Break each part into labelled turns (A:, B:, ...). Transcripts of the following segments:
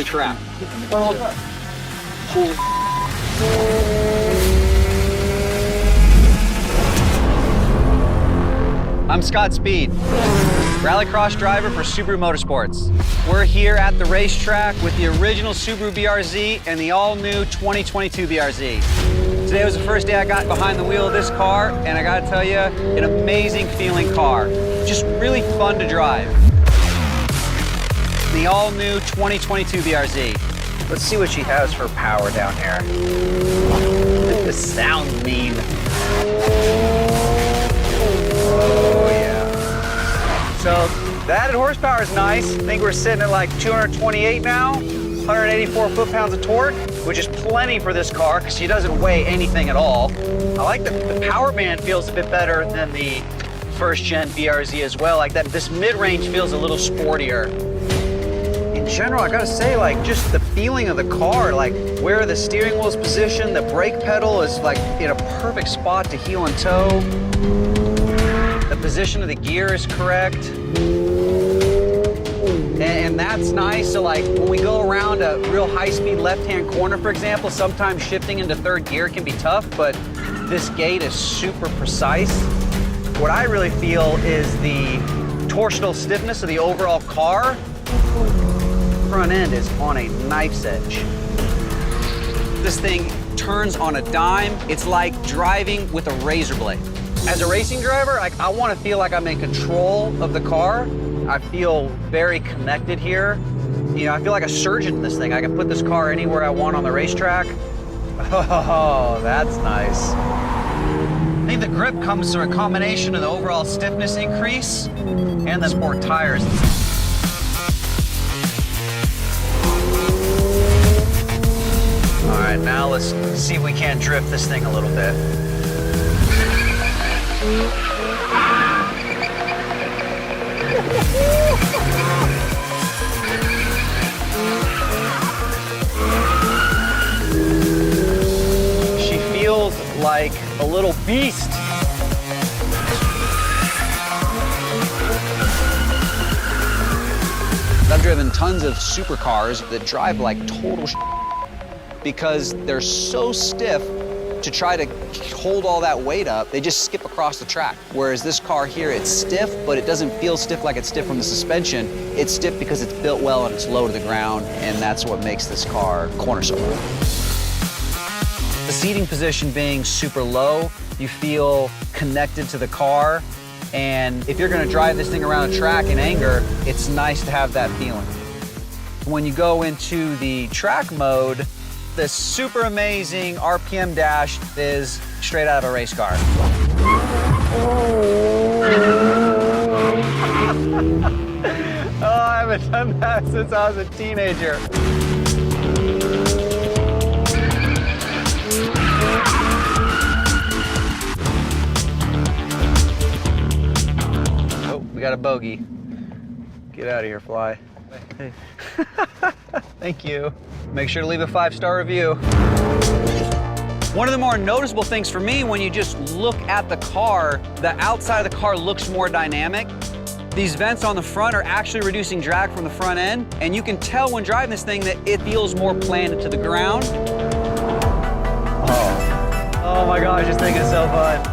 A: Holy crap. I'm Scott Speed, rallycross driver for Subaru Motorsports. We're here at the racetrack with the original Subaru BRZ and the all-new 2022 BRZ. Today was the first day I got behind the wheel of this car, and I gotta tell you, an amazing feeling car. Just really fun to drive. The all-new 2022 BRZ. Let's see what she has for power down here. This sounds mean. Oh yeah. So the added horsepower is nice. I think we're sitting at like 228 now, 184 foot-pounds of torque, which is plenty for this car because she doesn't weigh anything at all. I like that the power band feels a bit better than the first-gen BRZ as well. Like that, this mid-range feels a little sportier. In general, I gotta say, like, just the feeling of the car, like where the steering wheel is positioned, the brake pedal is like in a perfect spot to heel and toe. The position of the gear is correct. And that's nice. So like when we go around a real high-speed left-hand corner, for example, sometimes shifting into third gear can be tough, but this gate is super precise. What I really feel is the torsional stiffness of the overall car. Front end is on a knife's edge. This thing turns on a dime. It's like driving with a razor blade. As a racing driver, I want to feel like I'm in control of the car. I feel very connected here. You know, I feel like a surgeon in this thing. I can put this car anywhere I want on the racetrack. Oh, that's nice. I think the grip comes through a combination of the overall stiffness increase and the sport tires. All right, now let's see if we can't drift this thing a little bit. She feels like a little beast. I've driven tons of supercars that drive like total because they're so stiff. To try to hold all that weight up, they just skip across the track. Whereas this car here, it's stiff, but it doesn't feel stiff like it's stiff from the suspension. It's stiff because it's built well and it's low to the ground, and that's what makes this car cornerstone. The seating position being super low, you feel connected to the car, and if you're gonna drive this thing around a track in anger, it's nice to have that feeling. When you go into the track mode, this super amazing RPM dash is straight out of a race car. Oh, I haven't done that since I was a teenager. Oh, we got a bogey. Get out of here, fly. Hey. Thank you. Make sure to leave a 5-star review. One of the more noticeable things for me when you just look at the car, the outside of the car looks more dynamic. These vents on the front are actually reducing drag from the front end, and you can tell when driving this thing that it feels more planted to the ground. Oh my gosh, this thing is so fun.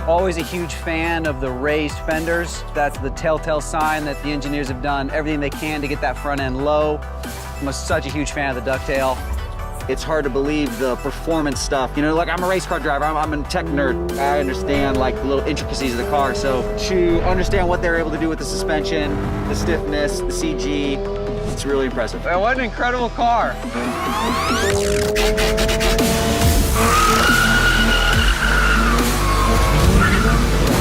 A: Always a huge fan of the raised fenders. That's the telltale sign that the engineers have done everything they can to get that front end low. I'm such a huge fan of the ducktail. It's hard to believe the performance stuff. You know, like I'm a race car driver, I'm a tech nerd. I understand like the little intricacies of the car. So to understand what they're able to do with the suspension, the stiffness, the CG, it's really impressive. And what an incredible car.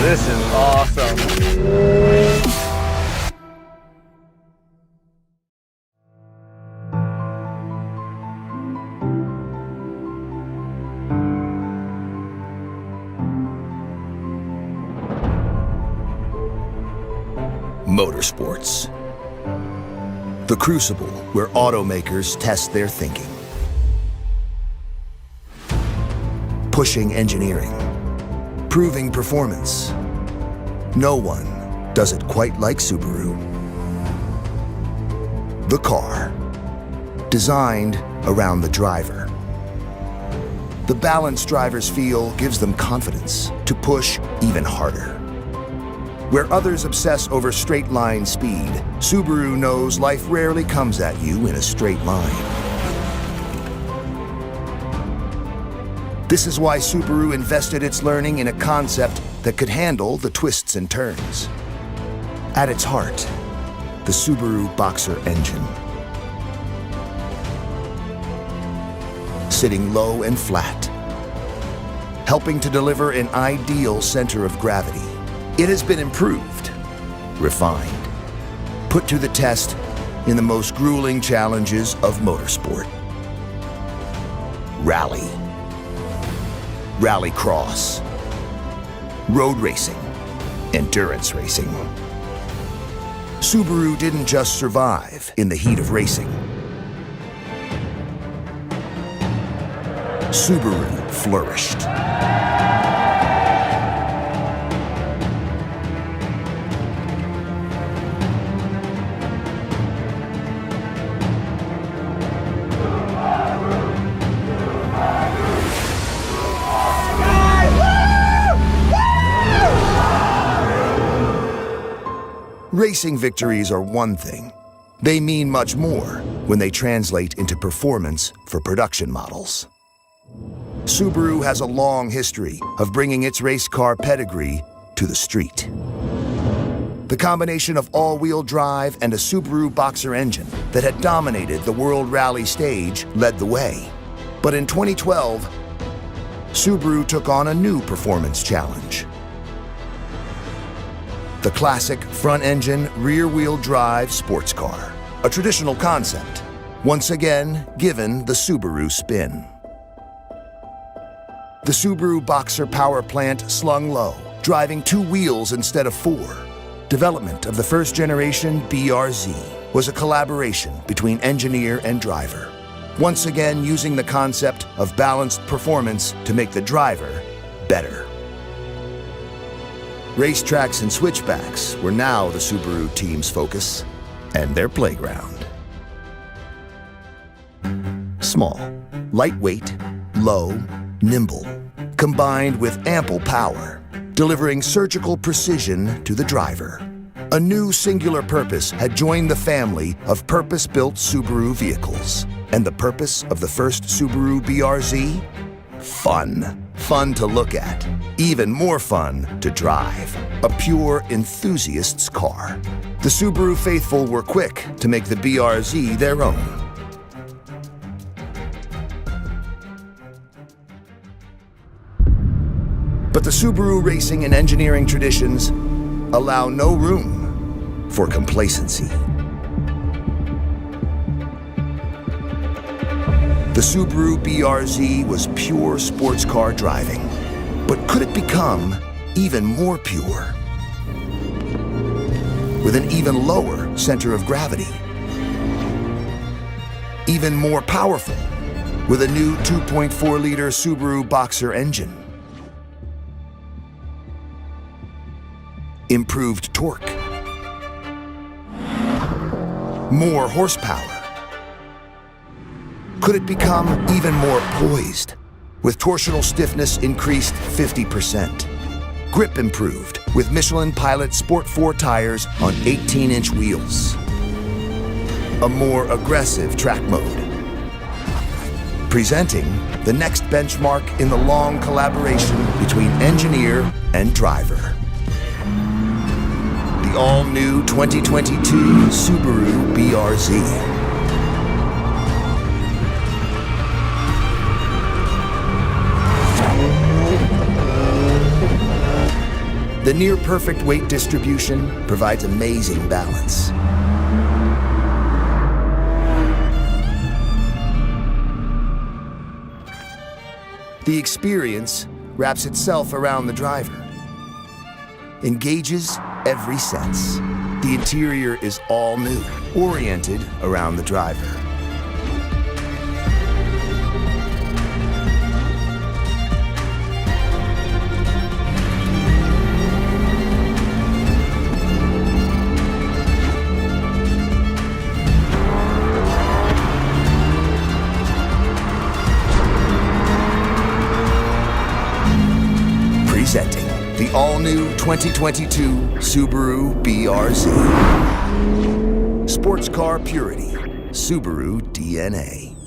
A: This is awesome.
B: Motorsports. The crucible where automakers test their thinking. Pushing engineering. Proving performance. No one does it quite like Subaru. The car. designed around the driver. The balance drivers feel gives them confidence to push even harder. Where others obsess over straight-line speed, Subaru knows life rarely comes at you in a straight line. This is why Subaru invested its learning in a concept that could handle the twists and turns. At its heart, the Subaru Boxer engine. Sitting low and flat, helping to deliver an ideal center of gravity. It has been improved, refined, put to the test in the most grueling challenges of motorsport. Rally, rallycross, road racing, endurance racing. Subaru didn't just survive in the heat of racing. Subaru flourished. Racing victories are one thing. They mean much more when they translate into performance for production models. Subaru has a long history of bringing its race car pedigree to the street. The combination of all-wheel drive and a Subaru Boxer engine that had dominated the World Rally stage led the way. But in 2012, Subaru took on a new performance challenge. The classic front-engine, rear-wheel drive sports car. A traditional concept, once again given the Subaru spin. The Subaru Boxer power plant slung low, driving 2 wheels instead of 4. Development of the first-generation BRZ was a collaboration between engineer and driver, once again using the concept of balanced performance to make the driver better. Racetracks and switchbacks were now the Subaru team's focus and their playground. Small, lightweight, low, nimble, combined with ample power, delivering surgical precision to the driver. A new singular purpose had joined the family of purpose-built Subaru vehicles. And the purpose of the first Subaru BRZ? Fun. Fun to look at. Even more fun to drive. A pure enthusiast's car. The Subaru faithful were quick to make the BRZ their own. But the Subaru racing and engineering traditions allow no room for complacency. The Subaru BRZ was pure sports car driving, but could it become even more pure? With an even lower center of gravity? Even more powerful with a new 2.4-liter Subaru Boxer engine? Improved torque, more horsepower. Could it become even more poised, with torsional stiffness increased 50%? Grip improved with Michelin Pilot Sport 4 tires on 18-inch wheels. A more aggressive track mode. Presenting the next benchmark in the long collaboration between engineer and driver. The all-new 2022 Subaru BRZ. The near-perfect weight distribution provides amazing balance. The experience wraps itself around the driver. Engages every sense. The interior is all new, oriented around the driver. Presenting the all-new 2022 Subaru BRZ. Sports car purity. Subaru DNA.